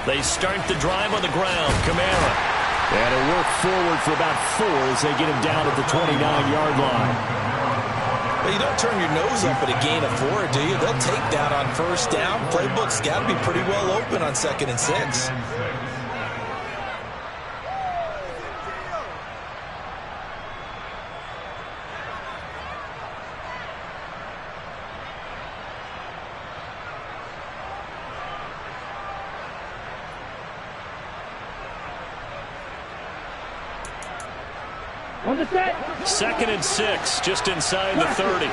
They start the drive on the ground. Kamara. And a work forward for about 4 as they get him down at the 29-yard line. Well, you don't turn your nose up at a gain of 4, do you? They'll take that on first down. Playbook's got to be pretty well open on 2nd and 6. On the set. 2nd and 6, just inside the 30.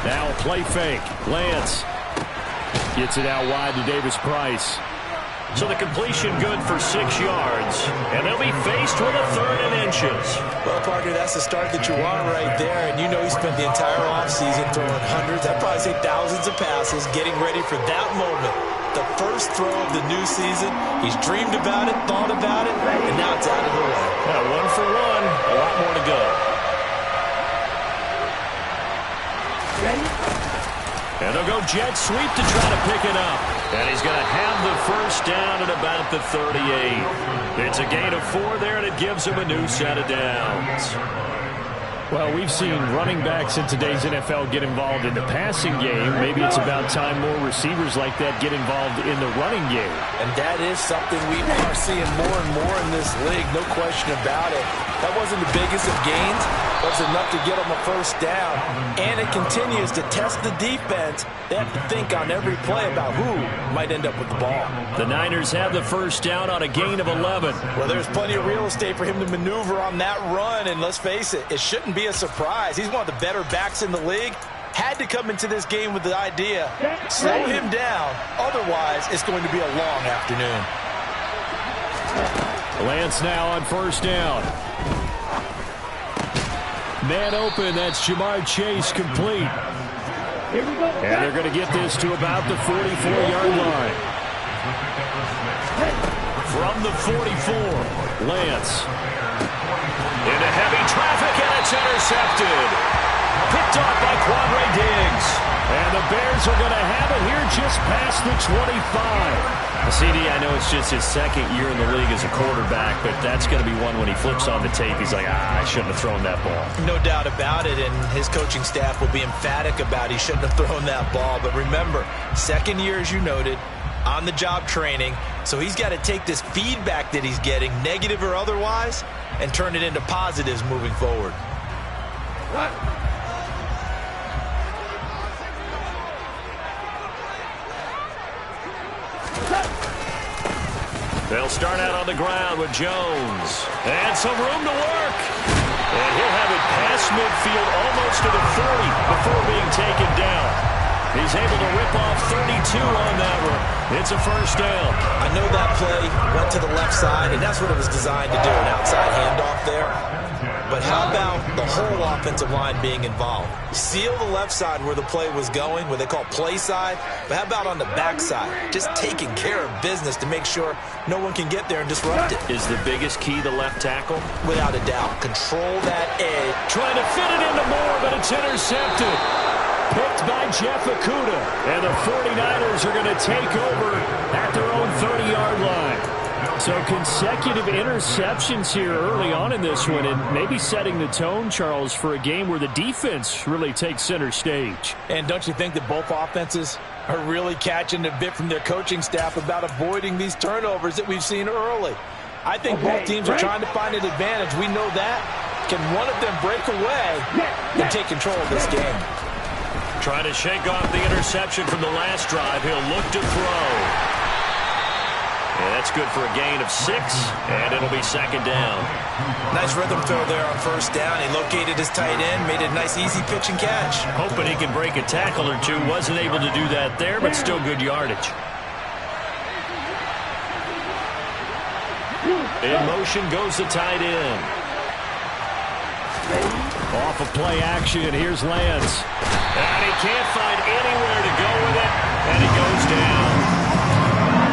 Now play fake. Lance gets it out wide to Davis Price. So the completion good for 6 yards, and they'll be faced with a 3rd and inches. Well, partner, that's the start that you want right there, and you know he spent the entire offseason throwing hundreds, I'd probably say thousands of passes, getting ready for that moment. The first throw of the new season. He's dreamed about it, thought about it, and now it's out of the way. Yeah, 1 for 1, a lot more to go. Ready? And they'll go jet sweep to try to pick it up. And he's going to have the first down at about the 38. It's a gain of 4 there, and it gives him a new set of downs. Well, we've seen running backs in today's NFL get involved in the passing game. Maybe it's about time more receivers like that get involved in the running game. And that is something we are seeing more and more in this league, no question about it. That wasn't the biggest of gains, but it's enough to get them a first down. And it continues to test the defense. They have to think on every play about who might end up with the ball. The Niners have the first down on a gain of 11. Well, there's plenty of real estate for him to maneuver on that run, and let's face it, it shouldn't be a surprise. He's one of the better backs in the league. Had to come into this game with the idea, slow him down, otherwise it's going to be a long afternoon. Lance now on first down. Man open, that's Jamar Chase complete. And they're going to get this to about the 44-yard line. From the 44, Lance. Into heavy traffic, and it's intercepted. Picked off by Quandre Diggs. And the Bears are going to have it here just past the 25. CD, I know it's just his 2nd year in the league as a quarterback, but that's going to be one when he flips on the tape. He's like, I shouldn't have thrown that ball. No doubt about it, and his coaching staff will be emphatic about he shouldn't have thrown that ball. But remember, 2nd year, as you noted, on-the-job training, so he's got to take this feedback that he's getting, negative or otherwise, and turn it into positives moving forward. They'll start out on the ground with Jones. And some room to work. And he'll have it past midfield almost to the 40 before being taken down. He's able to rip off 32 on that one. It's a first down. I know that play went to the left side, and that's what it was designed to do, an outside handoff there. But how about the whole offensive line being involved? Seal the left side where the play was going, what they call play side. But how about on the back side? Just taking care of business to make sure no one can get there and disrupt it. Is the biggest key the left tackle? Without a doubt. Control that edge. Trying to fit it into Moore, but it's intercepted. Picked by Jeff Okudah. And the 49ers are going to take over at their own 30-yard line. So consecutive interceptions here early on in this one, and maybe setting the tone, Charles, for a game where the defense really takes center stage. And don't you think that both offenses are really catching a bit from their coaching staff about avoiding these turnovers that we've seen early? I think both teams are trying to find an advantage. We know that. Can one of them break away and take control of this game? Trying to shake off the interception from the last drive. He'll look to throw. And that's good for a gain of 6, and it'll be 2nd down. Nice rhythm throw there on first down. He located his tight end, made it a nice easy pitch and catch. Hoping he can break a tackle or two. Wasn't able to do that there, but still good yardage. In motion goes the tight end. Off of play action, here's Lance. And he can't find anywhere to go with it, and he goes down.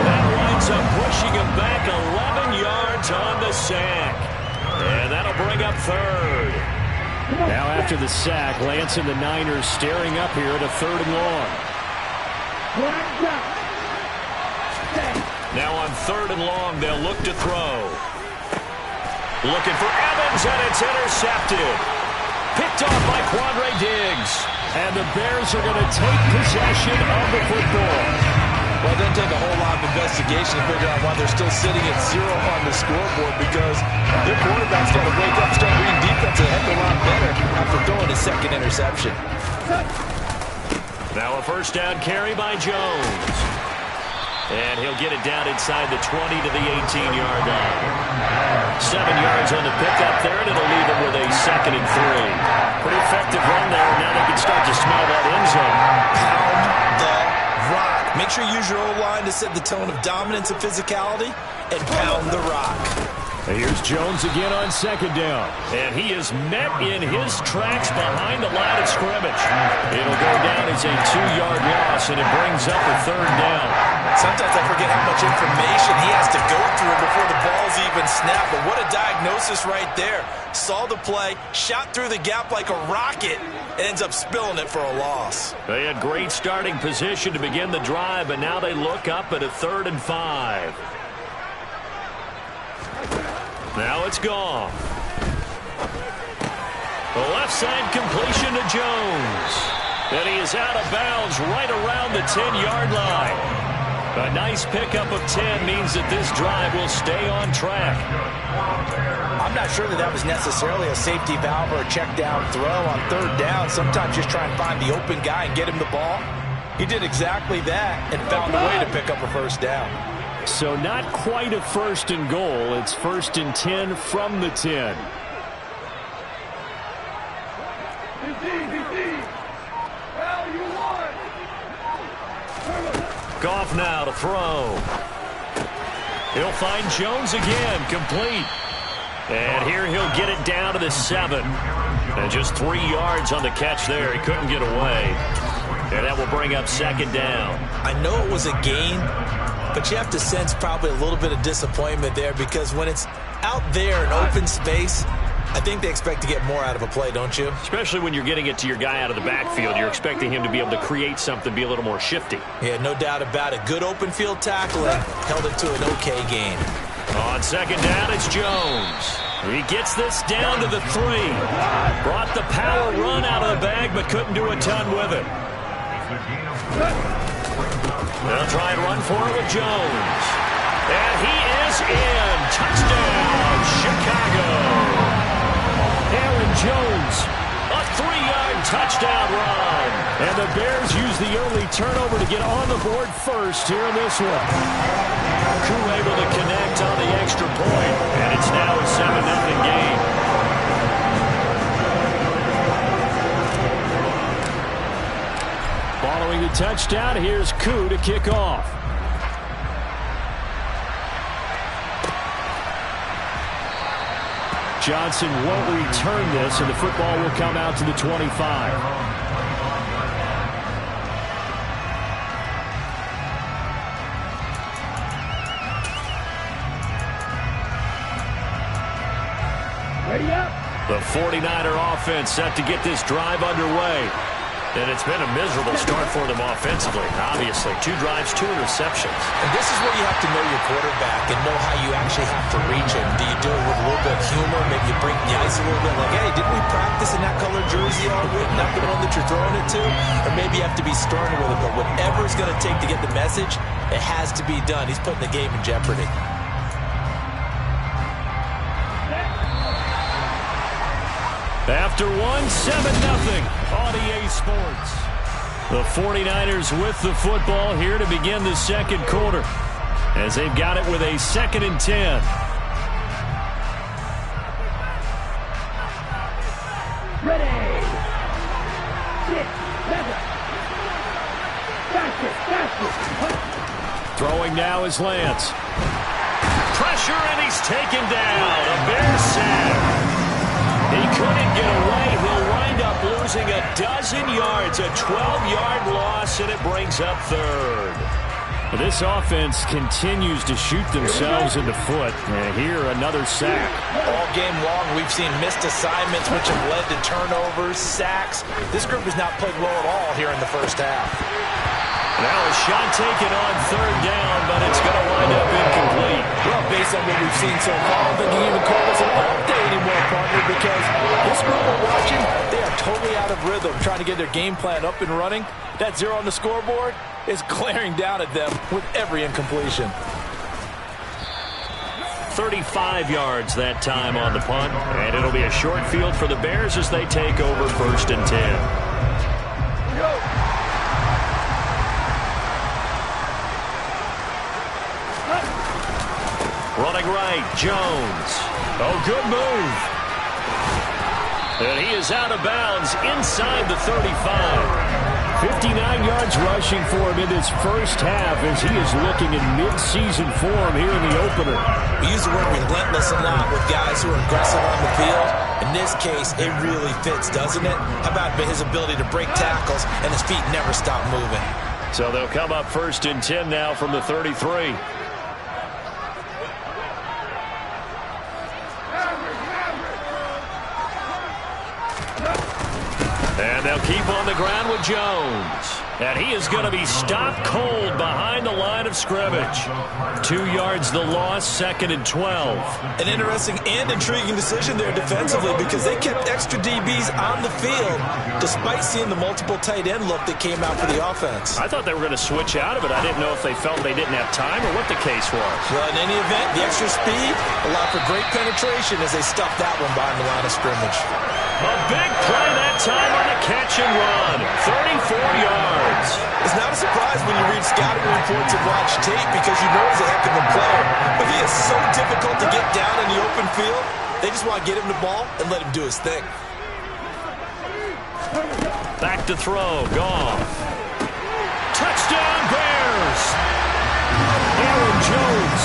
That winds up pushing him back 11 yards on the sack. And that'll bring up third. Now after the sack, Lance and the Niners staring up here at a 3rd and long. Now on 3rd and long, they'll look to throw. Looking for Evans, and it's intercepted. Picked off by Quandre Diggs. And the Bears are going to take possession of the football. Well, it doesn't take a whole lot of investigation to figure out why they're still sitting at 0 on the scoreboard, because their quarterback's got to wake up and start reading defense a heck of a lot better after throwing his 2nd interception. Now a 1st down carry by Jones. And he'll get it down inside the 20 to the 18-yard line. 7 yards on the pickup there, and it'll leave him with a 2nd and 3. Pretty effective run there. Now they can start to smell that end zone. Pound the rock. Make sure you use your O-line to set the tone of dominance and physicality, and pound the rock. Here's Jones again on 2nd down. And he is met in his tracks behind the line of scrimmage. It'll go down as a 2-yard loss, and it brings up a 3rd down. Sometimes I forget how much information he has to go through before the ball's even snapped. But what a diagnosis right there. Saw the play, shot through the gap like a rocket, and ends up spilling it for a loss. They had great starting position to begin the drive, but now they look up at a 3rd and 5. Now it's gone. The left side completion to Jones. And he is out of bounds right around the 10-yard line. A nice pickup of 10 means that this drive will stay on track. I'm not sure that was necessarily a safety valve or a check down throw on 3rd down. Sometimes just try and find the open guy and get him the ball. He did exactly that and found a way to pick up a 1st down. So not quite a 1st and goal. It's 1st and 10 from the 10. Goff now to throw. He'll find Jones again, complete. And here he'll get it down to the 7. And just 3 yards on the catch there. He couldn't get away. And that will bring up 2nd down. I know it was a gain, but you have to sense probably a little bit of disappointment there, because when it's out there in open space, I think they expect to get more out of a play, don't you? Especially when you're getting it to your guy out of the backfield. You're expecting him to be able to create something, be a little more shifty. Yeah, no doubt about it. Good open field tackling. Held it to an okay gain. On 2nd down, it's Jones. He gets this down to the 3. Brought the power run out of the bag, but couldn't do a ton with it. They'll try and run for it with Jones. And he is in. Touchdown, Chicago. Aaron Jones. A 3-yard touchdown run. And the Bears use the early turnover to get on the board first here in this one. Crew able to connect on the extra point, and it's now a 7-0 game. Following the touchdown, here's Koo to kick off. Johnson won't return this, and the football will come out to the 25. The 49er offense set to get this drive underway. And it's been a miserable start for them offensively. Obviously, 2 drives, 2 interceptions. And this is where you have to know your quarterback and know how you actually have to reach him. Do you do it with a little bit of humor? Maybe you break the ice a little bit, like, hey, didn't we practice in that color jersey all week? Not the one that you're throwing it to? Or maybe you have to be sterner with it. But whatever it's going to take to get the message, it has to be done. He's putting the game in jeopardy. After 1, 7-0 on EA Sports. The 49ers with the football here to begin the second quarter, as they've got it with a 2nd and 10. Ready. 6, 7. Throwing now is Lance. Pressure, and he's taken down. A Bears sack. He couldn't get away. He'll dozen yards, a 12-yard loss, and it brings up third. This offense continues to shoot themselves in the foot. And here, another sack. All game long, we've seen missed assignments, which have led to turnovers, sacks. This group has not played well at all here in the first half. Now a shot taken on third down, but it's going to wind up incomplete. Well, based on what we've seen so far, I don't think you even call this an off day anymore, partner, because this group we're watching, they are totally out of rhythm, trying to get their game plan up and running. That 0 on the scoreboard is glaring down at them with every incompletion. 35 yards that time on the punt, and it'll be a short field for the Bears as they take over 1st and 10. Running right, Jones. Oh, good move. And he is out of bounds inside the 35. 59 yards rushing for him in his first half as he is looking in mid-season form here in the opener. We use the word relentless a lot with guys who are aggressive on the field. In this case, it really fits, doesn't it? How about his ability to break tackles and his feet never stop moving? So they'll come up 1st and 10 now from the 33. And they'll keep on the ground with Jones. And he is going to be stopped cold behind the line of scrimmage. 2 yards the loss, 2nd and 12. An interesting and intriguing decision there defensively because they kept extra DBs on the field despite seeing the multiple tight end look that came out for the offense. I thought they were going to switch out of it. I didn't know if they felt they didn't have time or what the case was. Well, in any event, the extra speed allowed for great penetration as they stuffed that one behind the line of scrimmage. A big play that time on the catch and run. 34 yards. It's not a surprise when you read scouting reports and watch tape because you know he's a heck of a player. But he is so difficult to get down in the open field. They just want to get him the ball and let him do his thing. Back to throw. Goff. Touchdown Bears. Aaron Jones.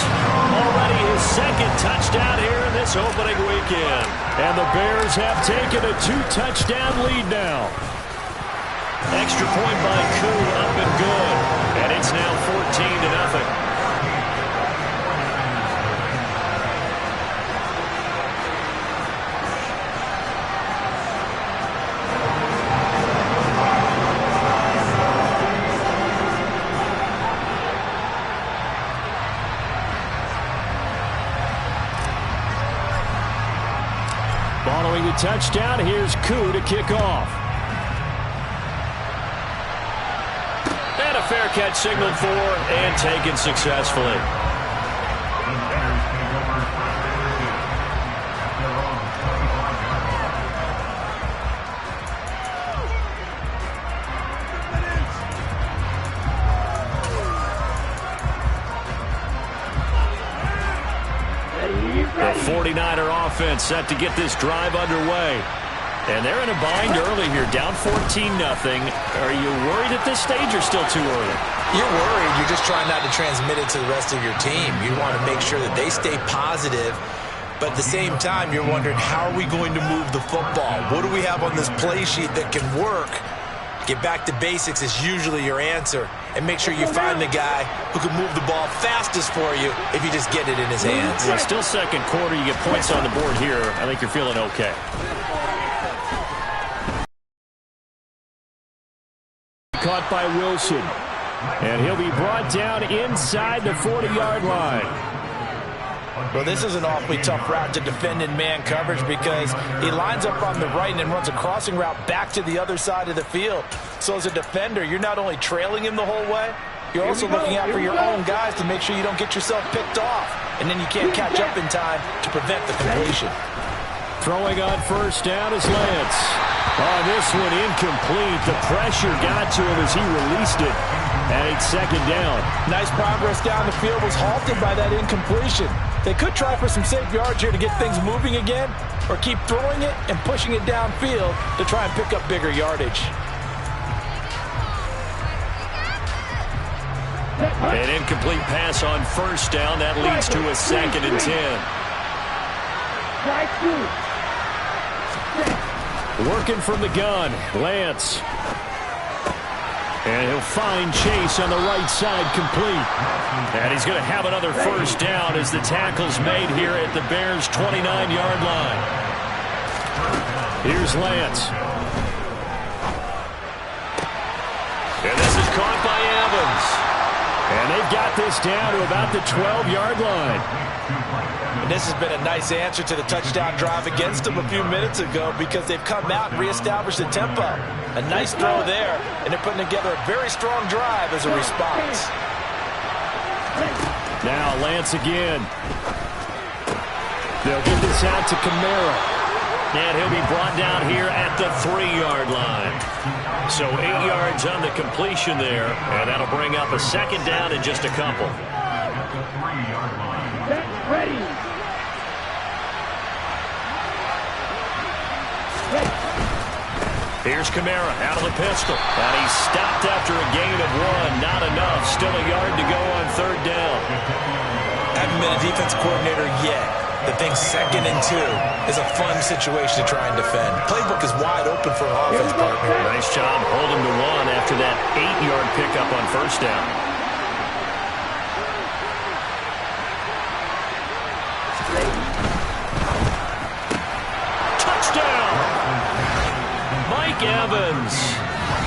Already his 2nd touchdown here in this opening weekend. And the Bears have taken a 2-touchdown lead now. Extra point by Koo, up and good. And it's now 14-0. Following the touchdown, here's Koo to kick off. And a fair catch signaled for and taken successfully. The 49er offense set to get this drive underway. And they're in a bind early here, down 14-0. Are you worried at this stage or still too early? You're worried. You're just trying not to transmit it to the rest of your team. You want to make sure that they stay positive. But at the same time, you're wondering, how are we going to move the football? What do we have on this play sheet that can work? Get back to basics is usually your answer. And make sure you find the guy who can move the ball fastest for you if you just get it in his hands. Yeah, still 2nd quarter. You get points on the board here. I think you're feeling okay. Caught by Wilson. And he'll be brought down inside the 40-yard line. Well, this is an awfully tough route to defend in man coverage because he lines up on the right and then runs a crossing route back to the other side of the field. So as a defender, you're not only trailing him the whole way, you're also looking out for your own guys to make sure you don't get yourself picked off. And then you can't catch up in time to prevent the completion. Throwing on 1st down is Lance. Oh, this one incomplete. The pressure got to him as he released it. And it's 2nd down. Nice progress down the field was halted by that incompletion. They could try for some safe yards here to get things moving again, or keep throwing it and pushing it downfield to try and pick up bigger yardage. An incomplete pass on 1st down. That leads to a 2nd and 10. Working from the gun, Lance. And he'll find Chase on the right side, complete. And he's going to have another first down as the tackle's made here at the Bears' 29-yard line. Here's Lance. And this is caught by Evans. And they've got this down to about the 12-yard line. And this has been a nice answer to the touchdown drive against them a few minutes ago because they've come out and reestablished the tempo. A nice throw there, and they're putting together a very strong drive as a response. Now Lance again. They'll get this out to Kamara. And he'll be brought down here at the 3-yard line. So 8 yards on the completion there, and that'll bring up a second down in just a couple. Ready. Here's Kamara out of the pistol. And he's stopped after a gain of 1. Not enough. Still a yard to go on third down. Haven't been a defense coordinator yet. The thing 2nd and 2 is a fun situation to try and defend. Playbook is wide open for an offense partner. Nice job holding to 1 after that 8-yard pickup on first down. Touchdown! Mike Evans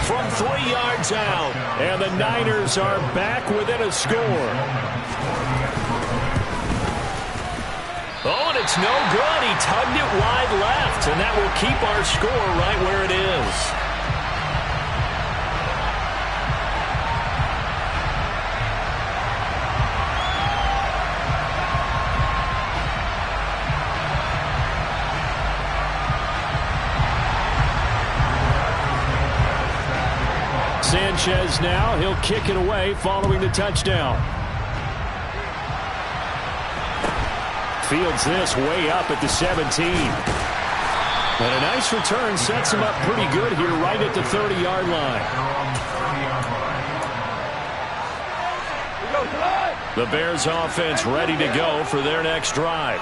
from 3 yards out. And the Niners are back within a score. Oh, and it's no good. He tugged it wide left, and that will keep our score right where it is. Sanchez now, he'll kick it away following the touchdown. Fields this way up at the 17. And a nice return sets him up pretty good here right at the 30-yard line. The Bears offense ready to go for their next drive.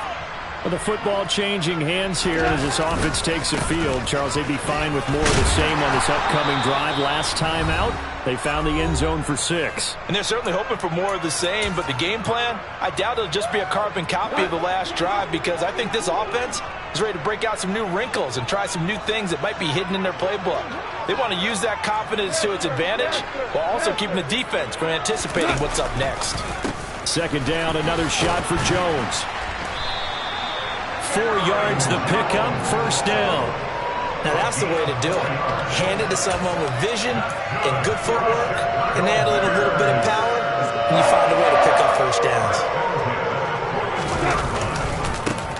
Well, the football changing hands here as this offense takes the field. Charles, they'd be fine with more of the same on this upcoming drive. Last time out, they found the end zone for 6. And they're certainly hoping for more of the same, but the game plan, I doubt it'll just be a carbon copy of the last drive because I think this offense is ready to break out some new wrinkles and try some new things that might be hidden in their playbook. They want to use that confidence to its advantage while also keeping the defense from anticipating what's up next. Second down, another shot for Jones. 4 yards the pickup, first down. Now that's the way to do it. Hand it to someone with vision and good footwork, and add a little bit of power, and you find a way to pick up first downs.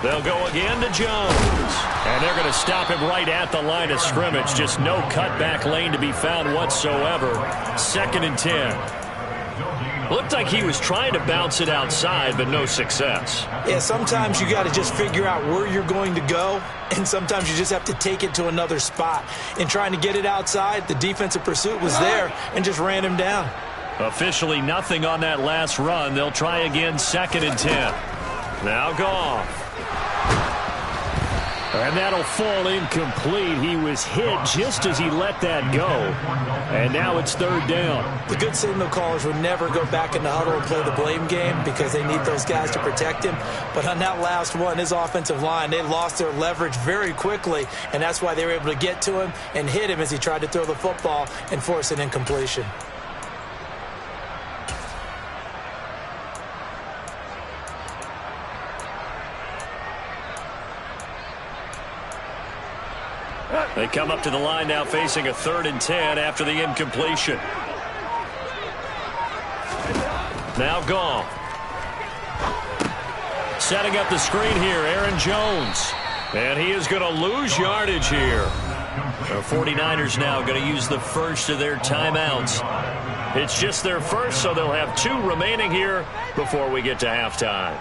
They'll go again to Jones. And they're going to stop him right at the line of scrimmage. Just no cutback lane to be found whatsoever. 2nd and 10. Looked like he was trying to bounce it outside, but no success. Yeah, sometimes you got to just figure out where you're going to go, and sometimes you just have to take it to another spot. In trying to get it outside, the defensive pursuit was there and just ran him down. Officially nothing on that last run. They'll try again, 2nd and 10. Now Goff. And that'll fall incomplete. He was hit just as he let that go. And now it's 3rd down. The good signal callers would never go back in the huddle and play the blame game because they need those guys to protect him. But on that last one, his offensive line, they lost their leverage very quickly, and that's why they were able to get to him and hit him as he tried to throw the football and force an incompletion. They come up to the line now facing a 3rd and 10 after the incompletion. Now Goff. Setting up the screen here, Aaron Jones. And he is going to lose yardage here. The 49ers now going to use the first of their timeouts. It's just their first, so they'll have 2 remaining here before we get to halftime.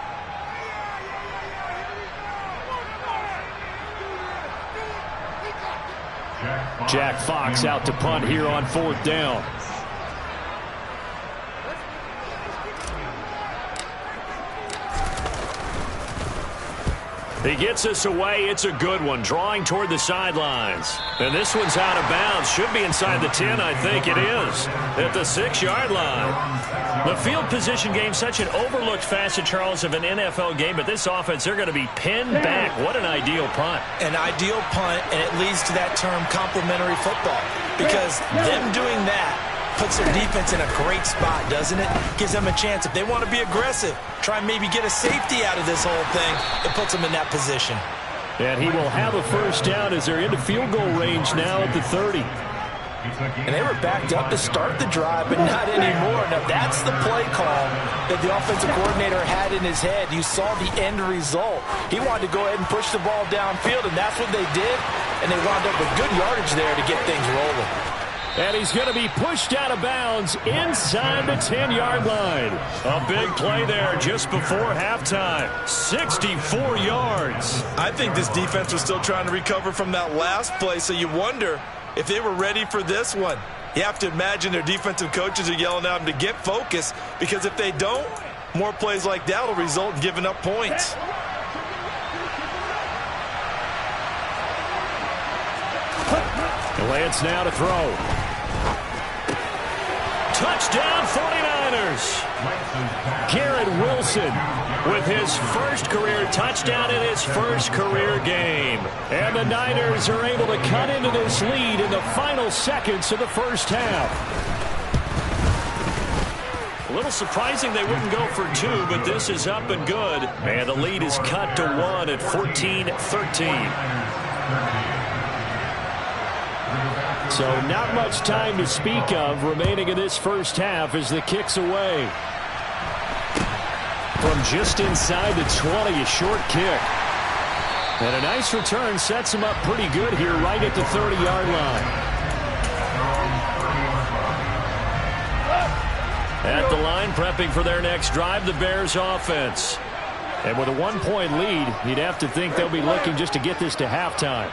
Jack Fox out to punt here on 4th down. He gets us away. It's a good one, drawing toward the sidelines. And this one's out of bounds. Should be inside the 10, I think it is, at the 6-yard line. The field position game, such an overlooked facet, Charles, of an NFL game, but this offense, they're going to be pinned back. What an ideal punt. An ideal punt, and it leads to that term complementary football, because them doing that puts their defense in a great spot, doesn't it? Gives them a chance. If they want to be aggressive, try and maybe get a safety out of this whole thing, it puts them in that position. And he will have a first down as they're into field goal range now at the 30. And they were backed up to start the drive, but not anymore. Now, that's the play call that the offensive coordinator had in his head. You saw the end result. He wanted to go ahead and push the ball downfield, and that's what they did. And they wound up with good yardage there to get things rolling. And he's going to be pushed out of bounds inside the 10-yard line. A big play there just before halftime. 64 yards. I think this defense was still trying to recover from that last play, so you wonder if they were ready for this one. You have to imagine their defensive coaches are yelling at them to get focused, because if they don't, more plays like that will result in giving up points. Lance now to throw. Touchdown 49ers. Garrett Wilson with his first career touchdown in his first career game. And the Niners are able to cut into this lead in the final seconds of the first half. A little surprising they wouldn't go for 2, but this is up and good. And the lead is cut to 1 at 14-13. So not much time to speak of remaining in this first half as the kick's away. From just inside the 20, a short kick. And a nice return sets him up pretty good here right at the 30-yard line. At the line, prepping for their next drive, the Bears offense. And with a 1-point lead, you'd have to think they'll be looking just to get this to halftime.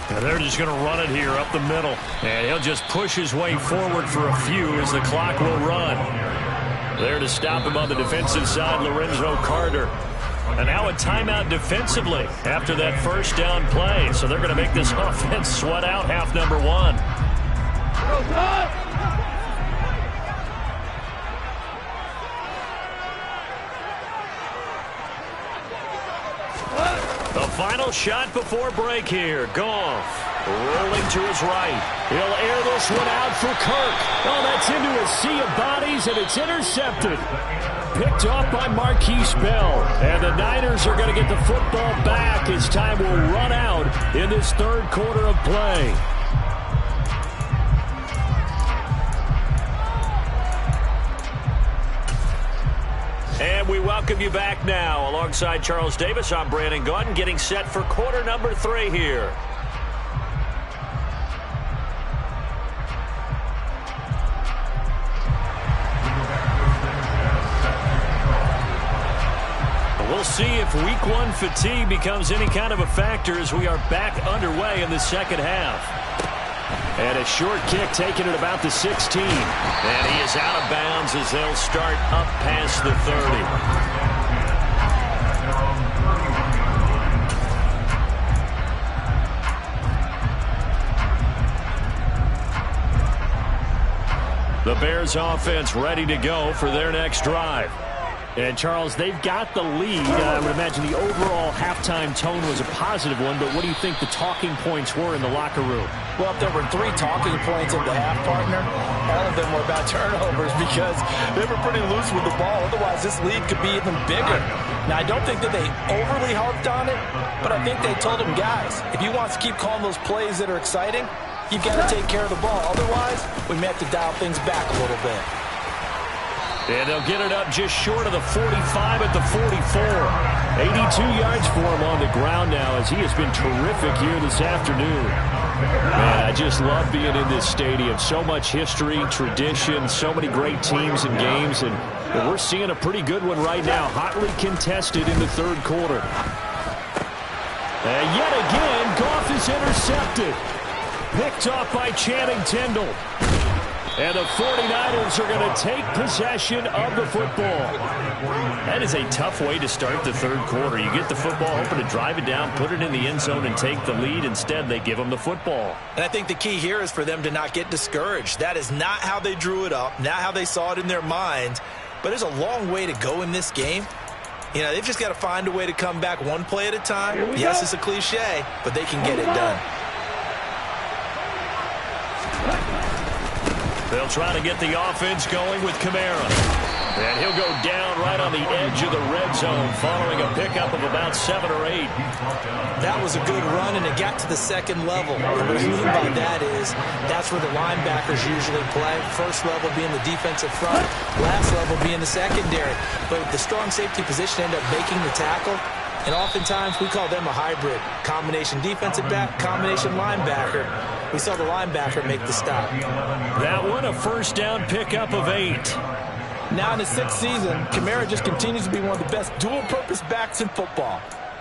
And they're just going to run it here up the middle. And he'll just push his way forward for a few as the clock will run. There to stop him on the defensive side, Lorenzo Carter. And now a timeout defensively after that first down play. So they're going to make this offense sweat out half number 1. The final shot before break here. Goff rolling to his right. He'll air this one out for Kirk. Oh, that's into a sea of bodies, and it's intercepted. Picked off by Marquise Bell. And the Niners are going to get the football back as time will run out in this third quarter of play. And we welcome you back now. Alongside Charles Davis, I'm Brandon Gaudin, getting set for quarter number 3 here. We'll see if week 1 fatigue becomes any kind of a factor as we are back underway in the second half. And a short kick taken at about the 16. And he is out of bounds as they'll start up past the 30. The Bears offense ready to go for their next drive. And, Charles, they've got the lead. I would imagine the overall halftime tone was a positive one, but what do you think the talking points were in the locker room? Well, if there were 3 talking points at the half, partner, all of them were about turnovers because they were pretty loose with the ball. Otherwise, this lead could be even bigger. Now, I don't think that they overly harped on it, but I think they told them, guys, if you want to keep calling those plays that are exciting, you've got to take care of the ball. Otherwise, we may have to dial things back a little bit. And they'll get it up just short of the 45 at the 44. 82 yards for him on the ground now as he has been terrific here this afternoon. Man, I just love being in this stadium. So much history, tradition, so many great teams and games. And we're seeing a pretty good one right now. Hotly contested in the third quarter. And yet again, Goff is intercepted. Picked off by Channing Tindall. And the 49ers are going to take possession of the football. That is a tough way to start the third quarter. You get the football, hoping to drive it down, put it in the end zone, and take the lead. Instead, they give them the football. And I think the key here is for them to not get discouraged. That is not how they drew it up, not how they saw it in their minds. But there's a long way to go in this game. You know, they've just got to find a way to come back one play at a time. Yes, it's a cliche, but they can get it done. They'll try to get the offense going with Kamara. And he'll go down right on the edge of the red zone following a pickup of about 7 or 8. That was a good run, and it got to the second level. And what I mean by that is that's where the linebackers usually play. First level being the defensive front, last level being the secondary. But the strong safety position ended up making the tackle. And oftentimes we call them a hybrid. Combination defensive back, combination linebacker. We saw the linebacker make the stop. That one a first down pickup of 8. Now in his 6th season, Kamara just continues to be one of the best dual-purpose backs in football.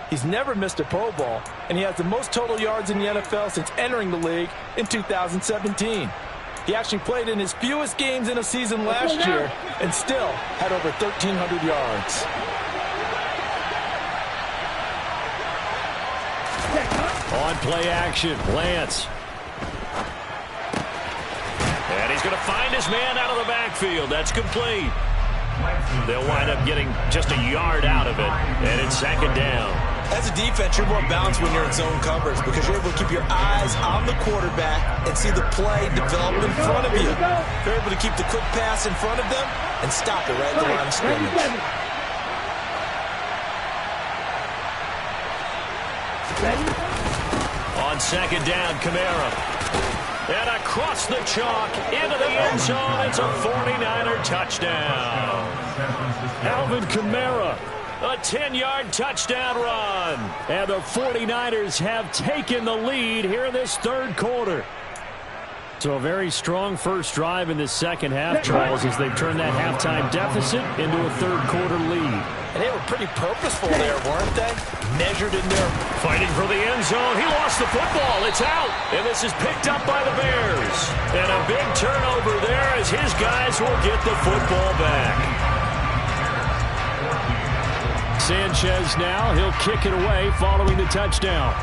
He's never missed a Pro Bowl, and he has the most total yards in the NFL since entering the league in 2017. He actually played in his fewest games in a season last year and still had over 1,300 yards. On play action, Lance. And he's going to find his man out of the backfield. That's complete. They'll wind up getting just a yard out of it, and it's second down. As a defense, you're more balanced when you're in zone coverage because you're able to keep your eyes on the quarterback and see the play develop in front of you. You're able to keep the quick pass in front of them and stop it right at the line of scrimmage. On second down, Kamara. And across the chalk into the end zone. It's a 49er touchdown. Alvin Kamara, a 10-yard touchdown run. And the 49ers have taken the lead here in this third quarter. So a very strong first drive in this second half, Charles, as they've turned that halftime deficit into a third quarter lead. And they were pretty purposeful there, weren't they? Measured in there. Fighting for the end zone. He lost the football. It's out. And this is picked up by the Bears. And a big turnover there as his guys will get the football back. Sanchez now. He'll kick it away following the touchdown.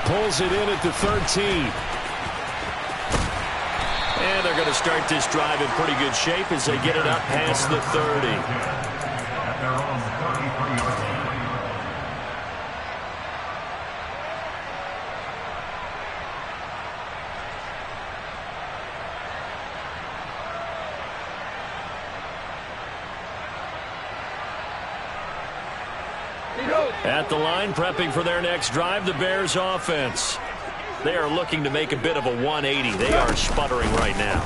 Pulls it in at the 13. And they're going to start this drive in pretty good shape as they get it up past the 30. At the line, prepping for their next drive, the Bears offense. They are looking to make a bit of a 180. They are sputtering right now.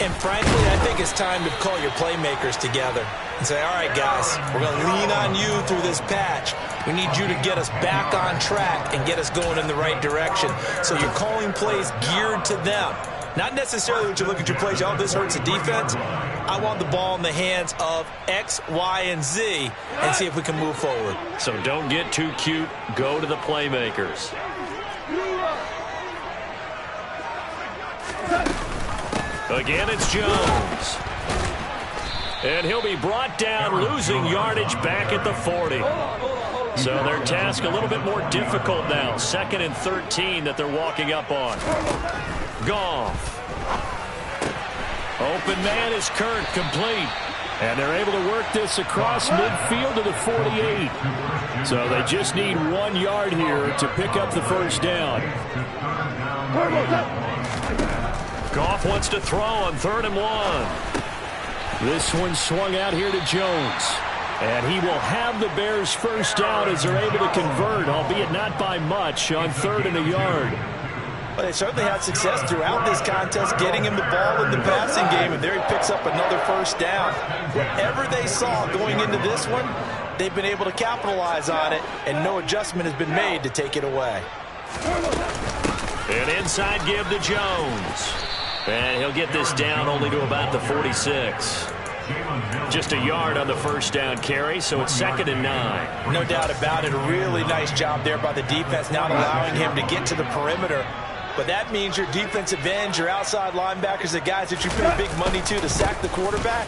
And frankly, I think it's time to call your playmakers together and say, all right, guys, we're going to lean on you through this patch. We need you to get us back on track and get us going in the right direction. So you're calling plays geared to them. Not necessarily what you look at your plays, oh, this hurts the defense. I want the ball in the hands of X, Y, and Z and see if we can move forward. So don't get too cute. Go to the playmakers. Again, it's Jones. And he'll be brought down, losing yardage back at the 40. So their task a little bit more difficult now. 2nd and 13 that they're walking up on. Goff. Open man is Kirk, complete. And they're able to work this across midfield to the 48. So they just need 1 yard here to pick up the first down. Goff wants to throw on 3rd and 1. This one swung out here to Jones. And he will have the Bears first down as they're able to convert, albeit not by much, on 3rd and a yard. Well, they certainly had success throughout this contest getting him the ball in the passing game, and there he picks up another first down. Whatever they saw going into this one, they've been able to capitalize on it, and no adjustment has been made to take it away. An inside give to Jones. And he'll get this down only to about the 46. Just a yard on the first down carry, so it's 2nd and 9. No doubt about it. A really nice job there by the defense, not allowing him to get to the perimeter. But that means your defensive ends, your outside linebackers, the guys that you pay big money to sack the quarterback,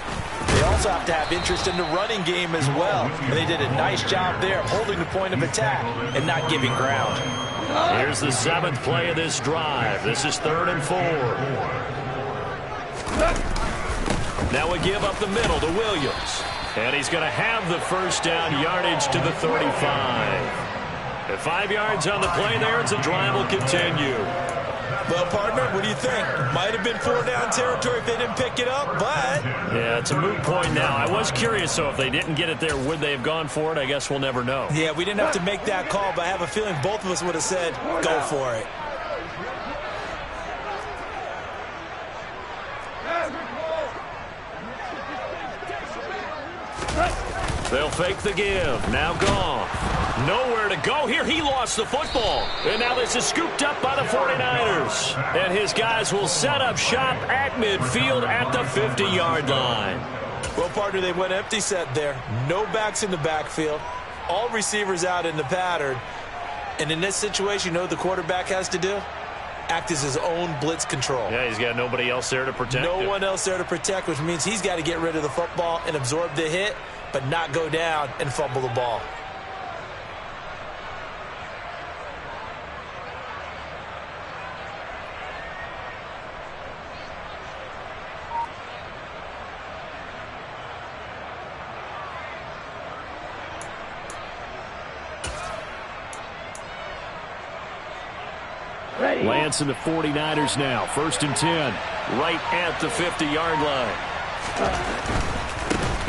they also have to have interest in the running game as well. And they did a nice job there holding the point of attack and not giving ground. Here's the 7th play of this drive. This is 3rd and 4. Now we give up the middle to Williams. And he's going to have the first down, yardage to the 35. At 5 yards on the play there, the drive will continue. Well, partner, what do you think? Might have been 4-down territory if they didn't pick it up, but... Yeah, it's a moot point now. I was curious, so if they didn't get it there, would they have gone for it? I guess we'll never know. Yeah, we didn't have to make that call, but I have a feeling both of us would have said, go for it. They'll fake the give. Now gone. Nowhere to go here. He lost the football. And now this is scooped up by the 49ers. And his guys will set up shop at midfield at the 50-yard line. Well, partner, they went empty set there. No backs in the backfield. All receivers out in the pattern. And in this situation, you know what the quarterback has to do? Act as his own blitz control. Yeah, he's got nobody else there to protect him. No one else there to protect, which means he's got to get rid of the football and absorb the hit, but not go down and fumble the ball. Lance and the 49ers now. 1st and 10. Right at the 50-yard line.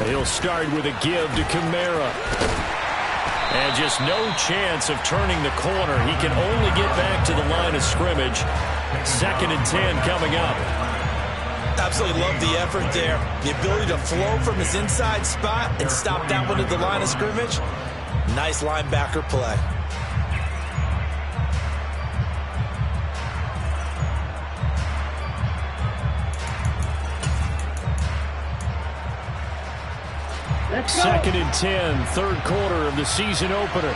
He'll start with a give to Kamara. And just no chance of turning the corner. He can only get back to the line of scrimmage. 2nd and 10 coming up. Absolutely love the effort there. The ability to flow from his inside spot and stop that one at the line of scrimmage. Nice linebacker play. Second and 10, 3rd quarter of the season opener.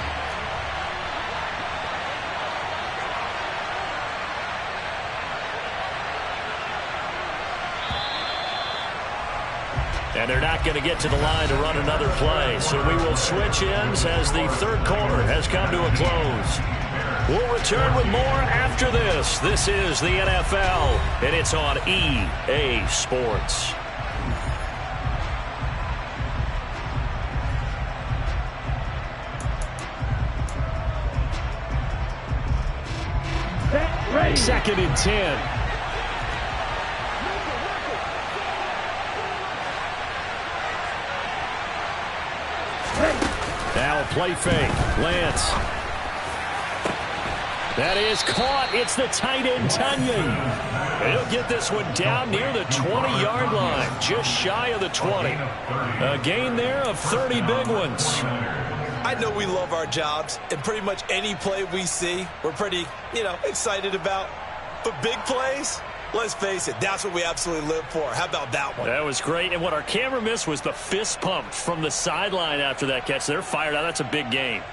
And they're not going to get to the line to run another play. So we will switch ends as the 3rd quarter has come to a close. We'll return with more after this. This is the NFL, and it's on EA Sports. Second and 10. Now a play fake. Lance. That is caught. It's the tight end, Tunyon. He'll get this one down near the 20-yard line, just shy of the 20. A gain there of 30 big ones. I know we love our jobs, and pretty much any play we see, we're pretty, excited about. But big plays, let's face it, that's what we absolutely live for. How about that one? That was great, and what our camera missed was the fist pump from the sideline after that catch. They're fired out. That's a big game.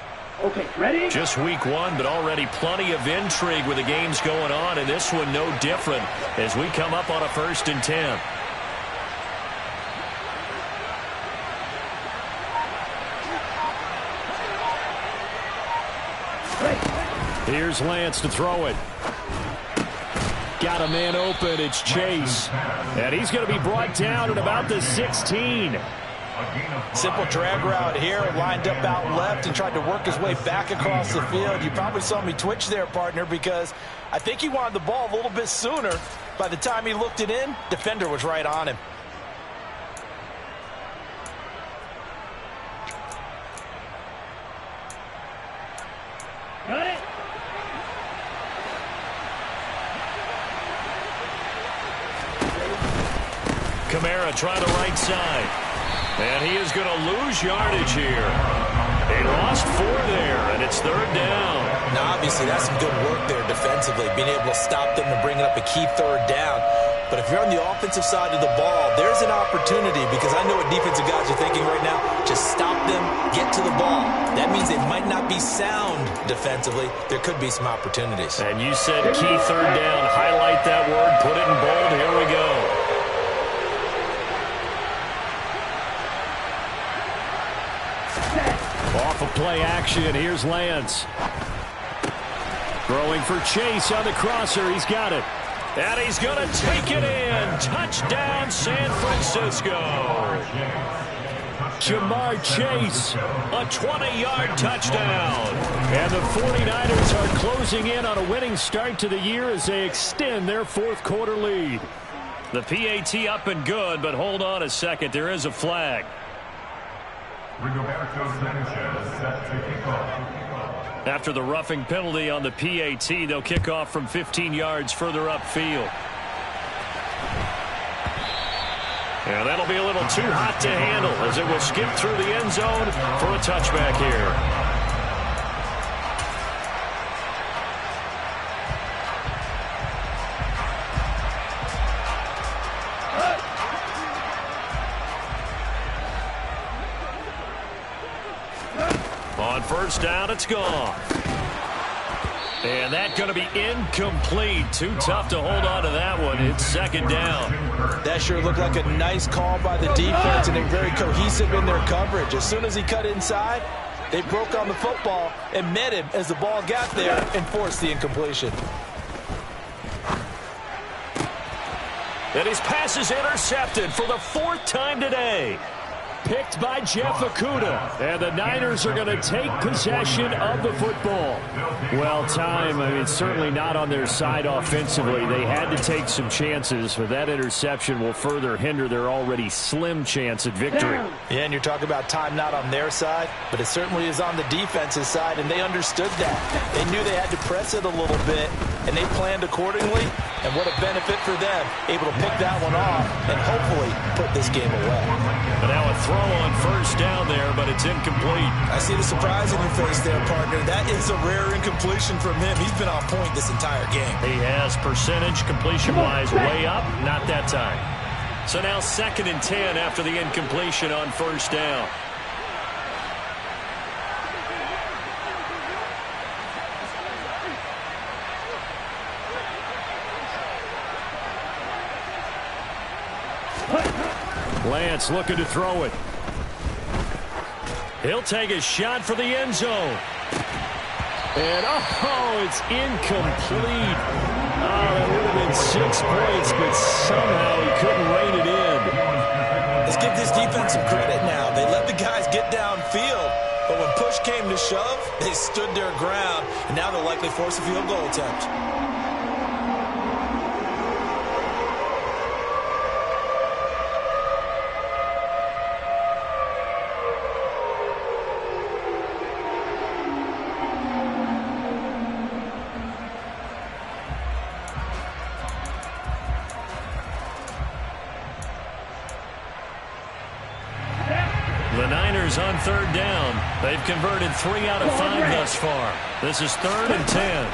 Okay, ready? Just week 1, but already plenty of intrigue with the games going on, and this one no different as we come up on a 1st and 10. Here's Lance to throw it. Got a man open. It's Chase. And he's going to be brought down at about the 16. Simple drag route here, lined up out left and tried to work his way back across the field. You probably saw me twitch there, partner, because I think he wanted the ball a little bit sooner. By the time he looked it in, defender was right on him. Got it. Kamara trying the right side. And he is going to lose yardage here. They lost 4 there, and it's 3rd down. Now, obviously, that's some good work there defensively, being able to stop them and bring up a key 3rd down. But if you're on the offensive side of the ball, there's an opportunity, because I know what defensive guys are thinking right now. Just stop them, get to the ball. That means they might not be sound defensively. There could be some opportunities. And you said key third down. Highlight that word. Put it in bold. Here we go. Off of play action. Here's Lance. Throwing for Chase on the crosser. He's got it. And he's going to take it in. Touchdown, San Francisco. Ja'Marr Chase, a 20-yard touchdown. And the 49ers are closing in on a winning start to the year as they extend their fourth quarter lead. The PAT up and good, but hold on a second. There is a flag. After the roughing penalty on the PAT, they'll kick off from 15 yards further upfield. And that'll be a little too hot to handle as it will skip through the end zone for a touchback here. On first down, it's gone. And that's going to be incomplete. Too tough to hold on to that one. It's second down. That sure looked like a nice call by the defense, and they're very cohesive in their coverage. As soon as he cut inside, they broke on the football and met him as the ball got there and forced the incompletion. And his pass is intercepted for the fourth time today. Picked by Jeff Okudah. And the Niners are going to take possession of the football. Well, it's certainly not on their side offensively. They had to take some chances, but that interception will further hinder their already slim chance at victory. Yeah, and you're talking about time not on their side, but it certainly is on the defense's side, and they understood that. They knew they had to press it a little bit, and they planned accordingly, and what a benefit for them, able to pick that one off and hopefully put this game away. But now a throw on first down there, but it's incomplete. I see the surprise in your face there, partner. That is a rare incompletion from him. He's been on point this entire game. He has percentage completion-wise way up, not that time. So now 2nd and 10 after the incompletion on first down. Lance looking to throw it. He'll take a shot for the end zone. And, it's incomplete. That would have been 6 points, but somehow he couldn't rein it in. Let's give this defense some credit now. They let the guys get downfield, but when push came to shove, they stood their ground, and now they'll likely force a field goal attempt. The Niners on third down. They've converted 3 out of 5 thus far. This is 3rd and 10.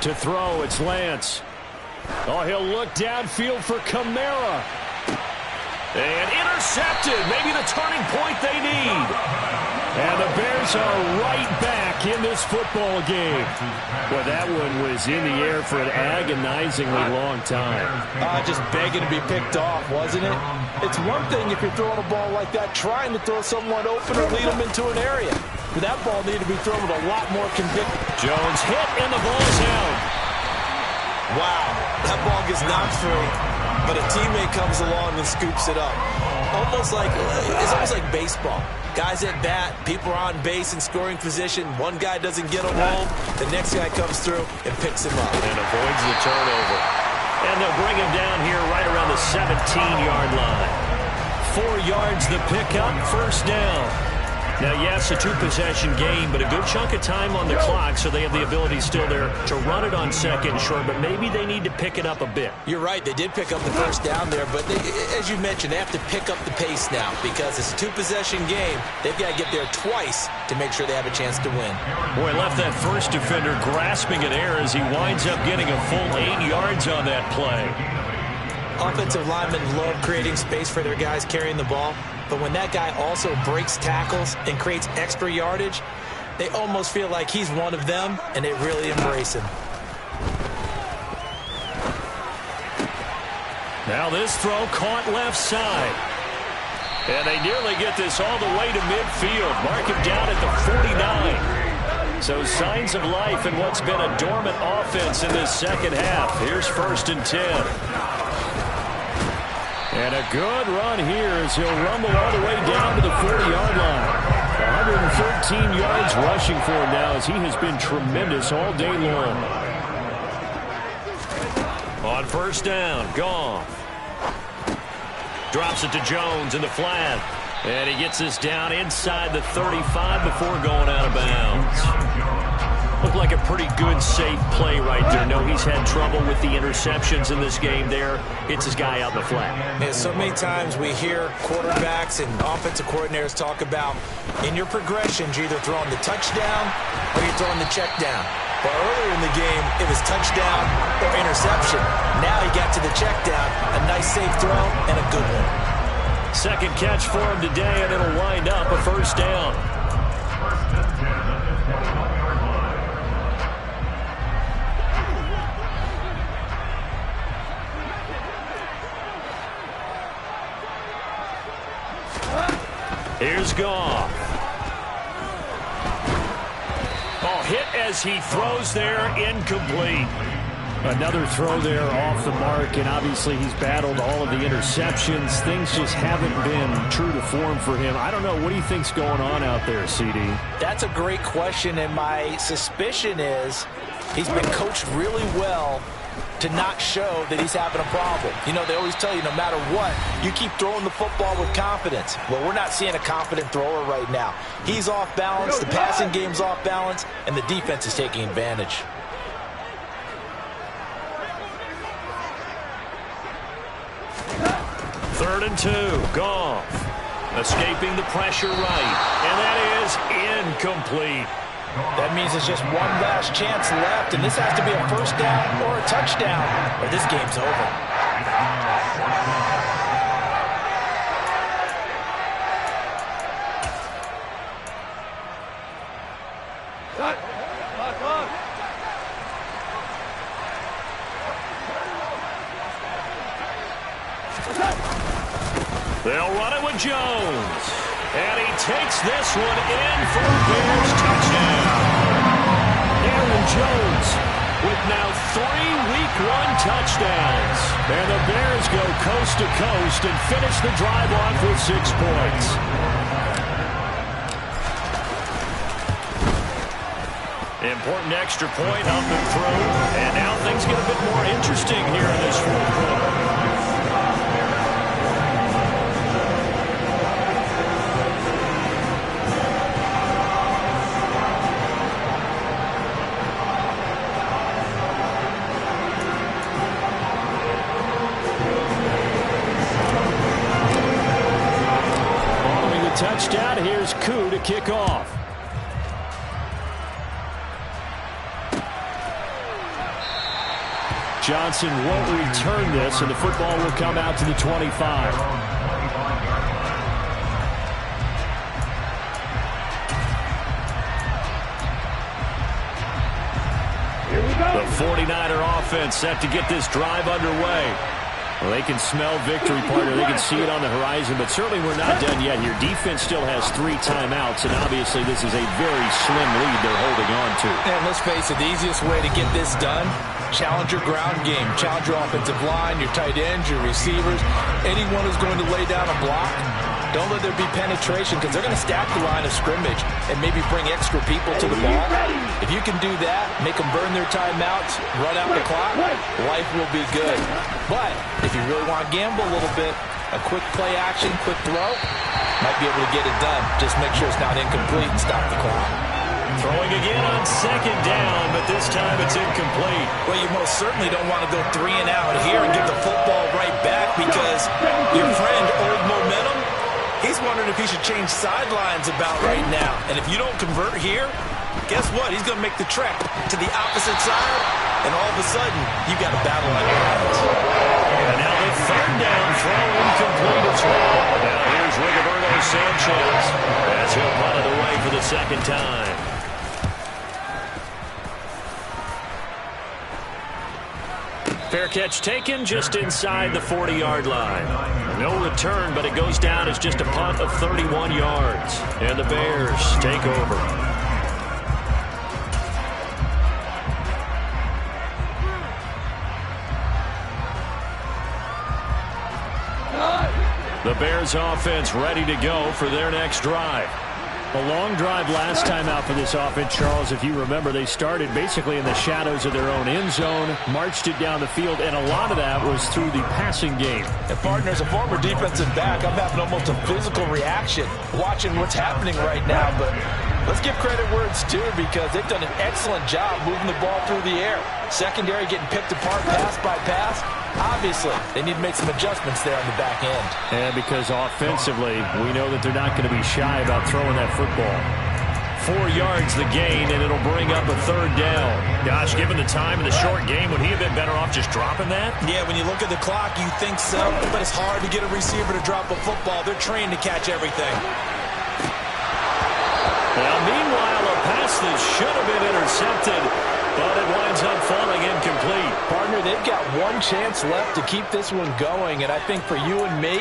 To throw, it's Lance. He'll look downfield for Kamara. And intercepted. Maybe the turning point they need. And the Bears are right back in this football game. Well, that one was in the air for an agonizingly long time. Just begging to be picked off, wasn't it? It's one thing if you're throwing a ball like that, trying to throw someone open or lead them into an area. But that ball needed to be thrown with a lot more conviction. Jones hit, and the ball's out. Wow, that ball gets knocked free, but a teammate comes along and scoops it up. It's almost like baseball. Guys at bat, people are on base in scoring position. One guy doesn't get him home. The next guy comes through and picks him up. And avoids the turnover. And they'll bring him down here right around the 17-yard line. 4 yards the pickup, first down. Now, yes, a 2-possession game, but a good chunk of time on the clock, so they have the ability still there to run it on second short, but maybe they need to pick it up a bit. You're right. They did pick up the first down there, but as you mentioned, they have to pick up the pace now because it's a 2-possession game. They've got to get there twice to make sure they have a chance to win. Boy, left that first defender grasping at air as he winds up getting a full 8 yards on that play. Offensive linemen love creating space for their guys carrying the ball, but when that guy also breaks tackles and creates extra yardage, they almost feel like he's one of them, and they really embrace him. Now this throw caught left side. And they nearly get this all the way to midfield. Mark him down at the 49. So signs of life in what's been a dormant offense in this second half. Here's 1st and 10. And a good run here as he'll rumble all the way down to the 40-yard line. 113 yards rushing for him now as he has been tremendous all day long. On 1st down, Goff. Drops it to Jones in the flat. And he gets this down inside the 35 before going out of bounds. Looked like a pretty good, safe play right there. No, he's had trouble with the interceptions in this game there. Hits his guy out in the flat. Yeah, so many times we hear quarterbacks and offensive coordinators talk about in your progressions, you're either throwing the touchdown or you're throwing the check down. But earlier in the game, it was touchdown or interception. Now he got to the check down, a nice safe throw, and a good one. Second catch for him today, and it'll wind up a 1st down. Here's Goff. Oh, hit as he throws there, incomplete. Another throw there off the mark, and obviously he's battled all of the interceptions. Things just haven't been true to form for him. I don't know. What do you think's going on out there, CD? That's a great question, and my suspicion is he's been coached really well to not show that he's having a problem. You know, they always tell you no matter what, you keep throwing the football with confidence. Well, we're not seeing a confident thrower right now. He's off balance, the passing game's off balance, and the defense is taking advantage. Third and 2, Goff. Escaping the pressure right, and that is incomplete. That means it's just one last chance left, and this has to be a 1st down or a touchdown, or this game's over. They'll run it with Jones. And he takes this one in for a Bears touchdown. Aaron Jones with now 3 Week 1 touchdowns. And the Bears go coast to coast and finish the drive off with 6 points. Important extra point up and through. And now things get a bit more interesting here in this 4th quarter. Touchdown. Here's Koo to kick off. Johnson won't return this, and the football will come out to the 25. Here we go. The 49er offense set to get this drive underway. Well, they can smell victory, partner. They can see it on the horizon, but certainly we're not done yet here. Defense still has 3 timeouts, and obviously this is a very slim lead they're holding on to. And let's face it, the easiest way to get this done, challenge your ground game. Challenge your offensive line, your tight ends, your receivers. Anyone who's going to lay down a block, don't let there be penetration because they're going to stack the line of scrimmage and maybe bring extra people to the ball. If you can do that, make them burn their timeouts, run out the clock, life will be good. But if you really want to gamble a little bit, a quick play action, quick throw, might be able to get it done. Just make sure it's not incomplete and stop the clock. Throwing again on 2nd down, but this time it's incomplete. Well, you most certainly don't want to go 3 and out here and give the football right back because your friend, Old Momentum, he's wondering if he should change sidelines about right now. And if you don't convert here, guess what? He's going to make the trek to the opposite side, and all of a sudden, you got a battle on your hands. And now the third down throw incomplete as well. Now here's Rigoberto Sanchez as he'll punt it away for the second time. Fair catch taken just inside the 40-yard line. No return, but it goes down as just a punt of 31 yards. And the Bears take over. The Bears offense ready to go for their next drive. A long drive last time out for this offense, Charles. If you remember, they started basically in the shadows of their own end zone, marched it down the field, and a lot of that was through the passing game. And partner, as a former defensive back, I'm having almost a physical reaction watching what's happening right now. But let's give credit where it's due, because they've done an excellent job moving the ball through the air. Secondary getting picked apart pass by pass. Obviously, they need to make some adjustments there on the back end. And because offensively, we know that they're not going to be shy about throwing that football. 4 yards the gain, and it'll bring up a third down. Gosh, given the time in the short game, would he have been better off just dropping that? Yeah, when you look at the clock, you think so, but it's hard to get a receiver to drop a football. They're trained to catch everything. Well, meanwhile, a pass that should have been intercepted, but it winds up falling incomplete. Partner, they've got one chance left to keep this one going, and I think for you and me,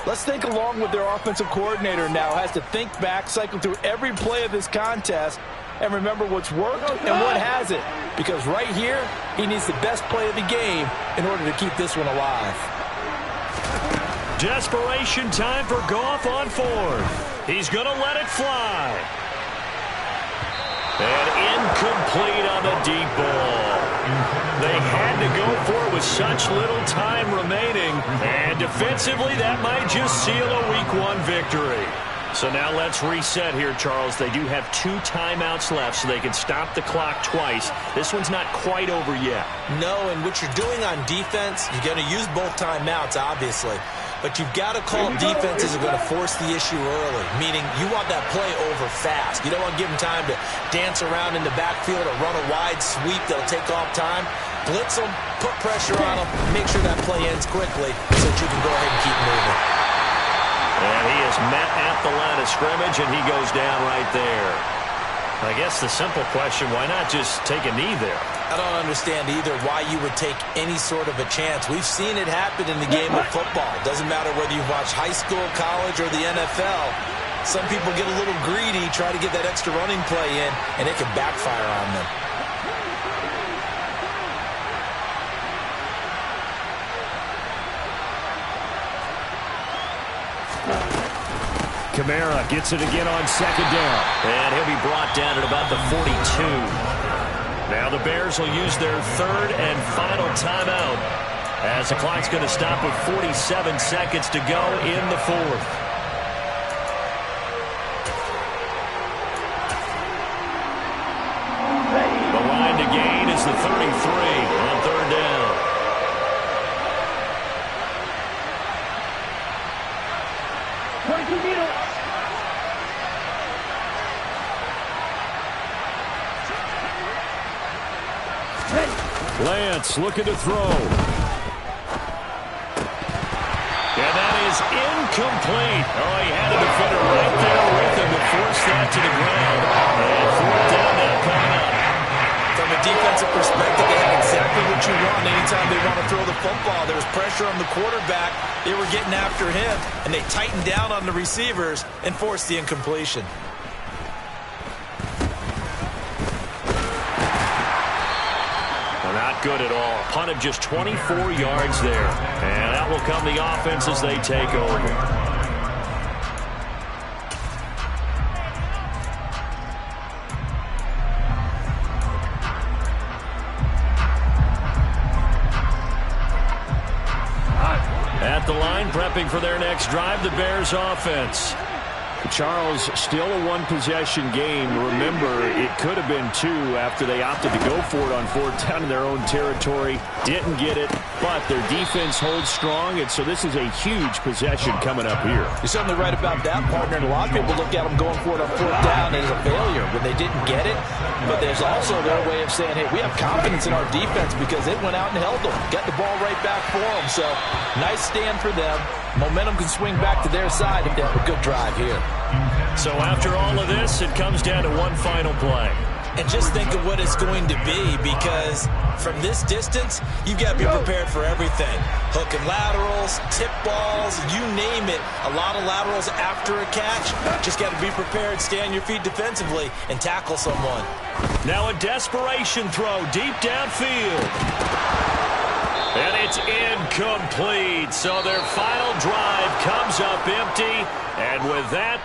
let's think along with their offensive coordinator now. Has to think back, cycle through every play of this contest, and remember what's worked and what hasn't. Because right here, he needs the best play of the game in order to keep this one alive. Desperation time for Goff on fourth. He's going to let it fly. And incomplete on the deep ball. They had to go for it with such little time remaining. And defensively, that might just seal a Week 1 victory. So now let's reset here, Charles. They do have 2 timeouts left, so they can stop the clock twice. This one's not quite over yet. No, and what you're doing on defense, you're going to use both timeouts, obviously. But you've got to call defenses are going to force the issue early, meaning you want that play over fast. You don't want to give them time to dance around in the backfield or run a wide sweep that'll take off time. Blitz them, put pressure on them, make sure that play ends quickly so that you can go ahead and keep moving. And he is met at the line of scrimmage, and he goes down right there. I guess the simple question, why not just take a knee there? I don't understand either why you would take any sort of a chance. We've seen it happen in the game of football. Doesn't matter whether you watch high school, college, or the NFL. Some people get a little greedy, try to get that extra running play in, and it can backfire on them. Kamara gets it again on second down. And he'll be brought down at about the 42. Now the Bears will use their third and final timeout as the clock's going to stop with 47 seconds to go in the fourth. The line to gain is the 33 on third down. Lance looking to throw. And that is incomplete. Oh, he had a defender right there with him to force that to the ground. And fourth down now coming up. From a defensive perspective, they have exactly what you want anytime they want to throw the football. There was pressure on the quarterback. They were getting after him, and they tightened down on the receivers and forced the incompletion. Not good at all. Punt of just 24 yards there. And that will come the offense as they take over. At the line, prepping for their next drive, the Bears offense. Charles, still a one-possession game. Remember, it could have been 2 after they opted to go for it on fourth down in their own territory. Didn't get it, but their defense holds strong, and so this is a huge possession coming up here. You're certainly right about that, partner. And a lot of people look at them going for it on fourth down as a failure. when they didn't get it, but there's also their way of saying, hey, we have confidence in our defense because it went out and held them, got the ball right back for them. So nice stand for them. Momentum can swing back to their side if they have a good drive here. So after all of this, it comes down to one final play. And just think of what it's going to be, because from this distance, you've got to be prepared for everything. Hook and laterals, tip balls, you name it. A lot of laterals after a catch. Just got to be prepared, stay on your feet defensively, and tackle someone. Now a desperation throw deep downfield. And it's incomplete. So their final drive comes up empty. And with that,